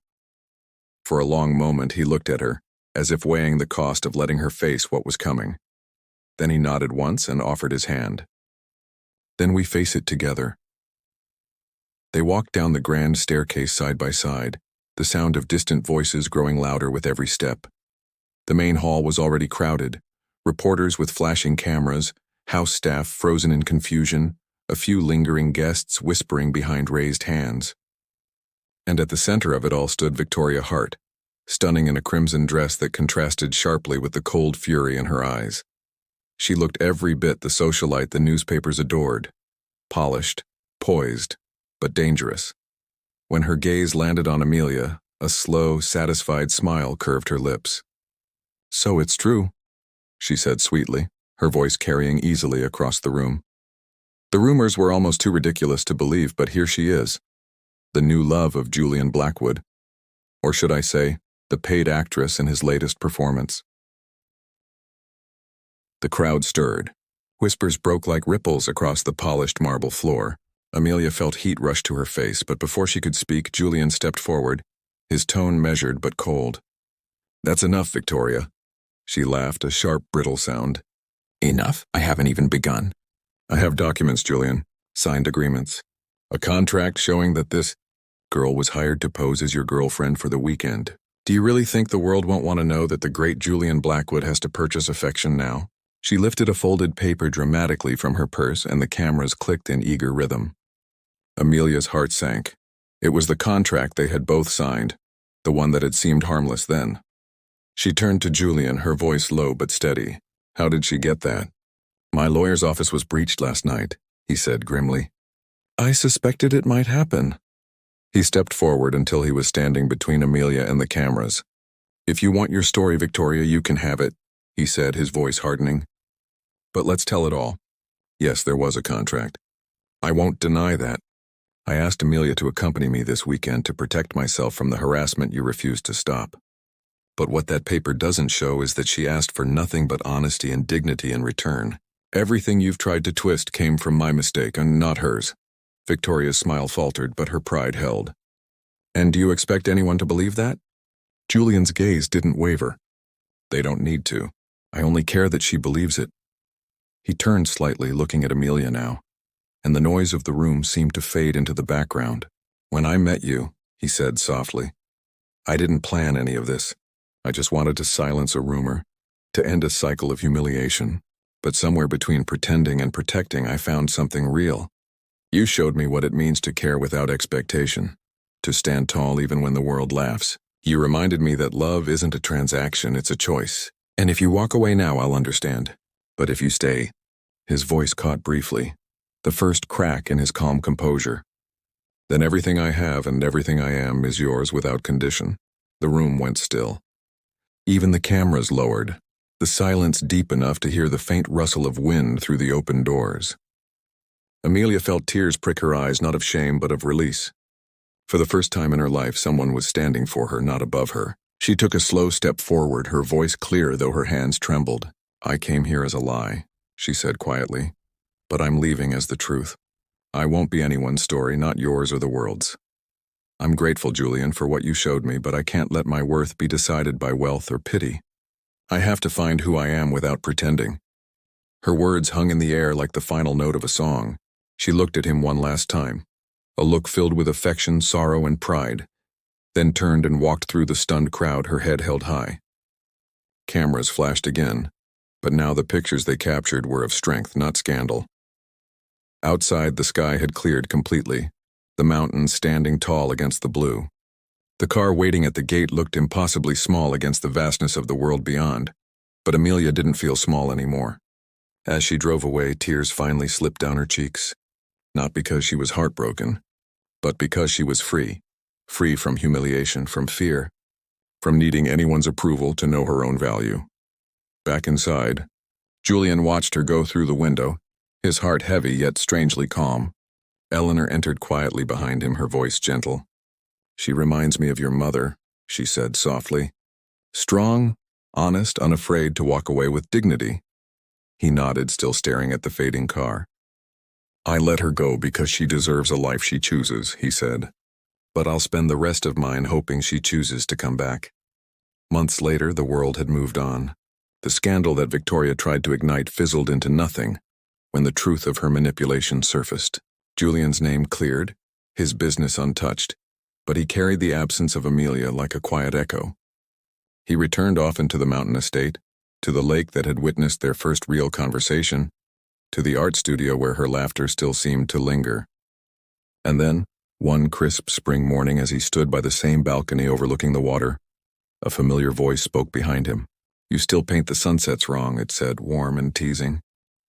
Speaker 1: For a long moment he looked at her, as if weighing the cost of letting her face what was coming. Then he nodded once and offered his hand. "Then we face it together." They walked down the grand staircase side by side, the sound of distant voices growing louder with every step. The main hall was already crowded, reporters with flashing cameras, house staff frozen in confusion, a few lingering guests whispering behind raised hands. And at the center of it all stood Victoria Hart, stunning in a crimson dress that contrasted sharply with the cold fury in her eyes. She looked every bit the socialite the newspapers adored, polished, poised, but dangerous. When her gaze landed on Amelia, a slow, satisfied smile curved her lips. "So it's true," she said sweetly, her voice carrying easily across the room. "The rumors were almost too ridiculous to believe, but here she is, the new love of Julian Blackwood. Or should I say, the paid actress in his latest performance." The crowd stirred. Whispers broke like ripples across the polished marble floor. Amelia felt heat rush to her face, but before she could speak, Julian stepped forward, his tone measured but cold. "That's enough, Victoria." She laughed, a sharp, brittle sound. "Enough? I haven't even begun." "I have documents, Julian. Signed agreements. A contract showing that this girl was hired to pose as your girlfriend for the weekend. Do you really think the world won't want to know that the great Julian Blackwood has to purchase affection now?" She lifted a folded paper dramatically from her purse and the cameras clicked in eager rhythm. Amelia's heart sank. It was the contract they had both signed, the one that had seemed harmless then. She turned to Julian, her voice low but steady. "How did she get that?" "My lawyer's office was breached last night," he said grimly. "I suspected it might happen." He stepped forward until he was standing between Amelia and the cameras. "If you want your story, Victoria, you can have it," he said, his voice hardening. "But let's tell it all. Yes, there was a contract. I won't deny that. I asked Amelia to accompany me this weekend to protect myself from the harassment you refused to stop. But what that paper doesn't show is that she asked for nothing but honesty and dignity in return. Everything you've tried to twist came from my mistake and not hers. Victoria's smile faltered, but her pride held. And do you expect anyone to believe that? Julian's gaze didn't waver. They don't need to. I only care that she believes it. He turned slightly, looking at Amelia now, and the noise of the room seemed to fade into the background. When I met you, he said softly, I didn't plan any of this. I just wanted to silence a rumor, to end a cycle of humiliation. But somewhere between pretending and protecting, I found something real. You showed me what it means to care without expectation, to stand tall even when the world laughs. You reminded me that love isn't a transaction, it's a choice. And if you walk away now, I'll understand. But if you stay, his voice caught briefly, the first crack in his calm composure. Then everything I have and everything I am is yours without condition. The room went still. Even the cameras lowered, the silence deep enough to hear the faint rustle of wind through the open doors. Amelia felt tears prick her eyes, not of shame but of release. For the first time in her life, someone was standing for her, not above her. She took a slow step forward, her voice clear though her hands trembled. I came here as a lie, she said quietly, but I'm leaving as the truth. I won't be anyone's story, not yours or the world's. I'm grateful, Julian, for what you showed me, but I can't let my worth be decided by wealth or pity. I have to find who I am without pretending. Her words hung in the air like the final note of a song. She looked at him one last time, a look filled with affection, sorrow, and pride, then turned and walked through the stunned crowd, her head held high. Cameras flashed again, but now the pictures they captured were of strength, not scandal. Outside, the sky had cleared completely, the mountains standing tall against the blue. The car waiting at the gate looked impossibly small against the vastness of the world beyond, but Amelia didn't feel small anymore. As she drove away, tears finally slipped down her cheeks, not because she was heartbroken, but because she was free. Free from humiliation, from fear, from needing anyone's approval to know her own value. Back inside, Julian watched her go through the window, his heart heavy yet strangely calm. Eleanor entered quietly behind him, her voice gentle. She reminds me of your mother, she said softly. Strong, honest, unafraid to walk away with dignity. He nodded, still staring at the fading car. I let her go because she deserves a life she chooses, he said. But I'll spend the rest of mine hoping she chooses to come back. Months later, the world had moved on. The scandal that Victoria tried to ignite fizzled into nothing when the truth of her manipulation surfaced. Julian's name cleared, his business untouched, but he carried the absence of Amelia like a quiet echo. He returned often to the mountain estate, to the lake that had witnessed their first real conversation, to the art studio where her laughter still seemed to linger. And then, one crisp spring morning as he stood by the same balcony overlooking the water, a familiar voice spoke behind him. You still paint the sunsets wrong, it said, warm and teasing.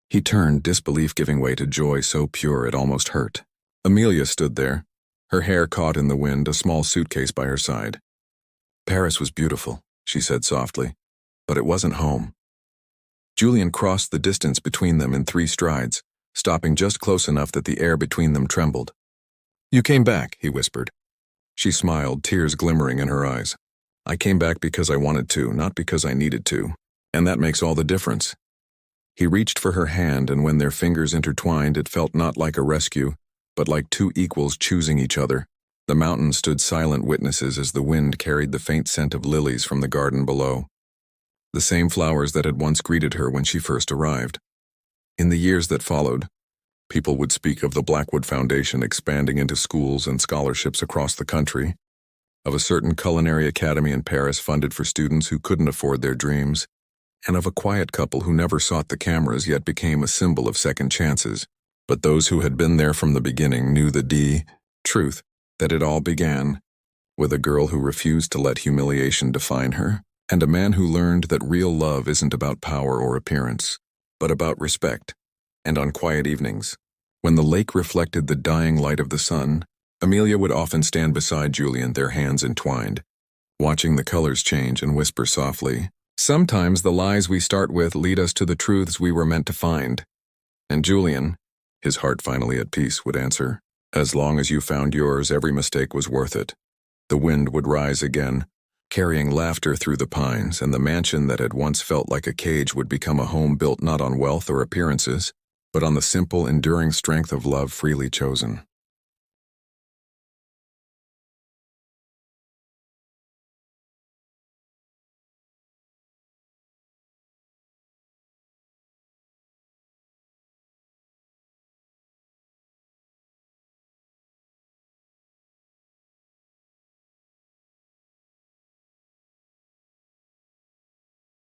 Speaker 1: He turned, disbelief giving way to joy so pure it almost hurt. Amelia stood there, her hair caught in the wind, a small suitcase by her side. Paris was beautiful, she said softly, but it wasn't home. Julian crossed the distance between them in 3 strides, stopping just close enough that the air between them trembled. You came back, he whispered. She smiled, tears glimmering in her eyes. I came back because I wanted to, not because I needed to, and that makes all the difference. He reached for her hand, and when their fingers intertwined, it felt not like a rescue, but like 2 equals choosing each other. The mountains stood silent witnesses as the wind carried the faint scent of lilies from the garden below, the same flowers that had once greeted her when she first arrived. In the years that followed, people would speak of the Blackwood Foundation expanding into schools and scholarships across the country, of a certain culinary academy in Paris funded for students who couldn't afford their dreams, and of a quiet couple who never sought the cameras yet became a symbol of second chances. But those who had been there from the beginning knew the truth, that it all began with a girl who refused to let humiliation define her, and a man who learned that real love isn't about power or appearance, but about respect. And on quiet evenings, when the lake reflected the dying light of the sun, Amelia would often stand beside Julian, their hands entwined, watching the colors change and whisper softly, sometimes the lies we start with lead us to the truths we were meant to find. And Julian, his heart finally at peace, would answer, as long as you found yours, every mistake was worth it. The wind would rise again, carrying laughter through the pines, and the mansion that had once felt like a cage would become a home built not on wealth or appearances, but on the simple, enduring strength of love freely chosen.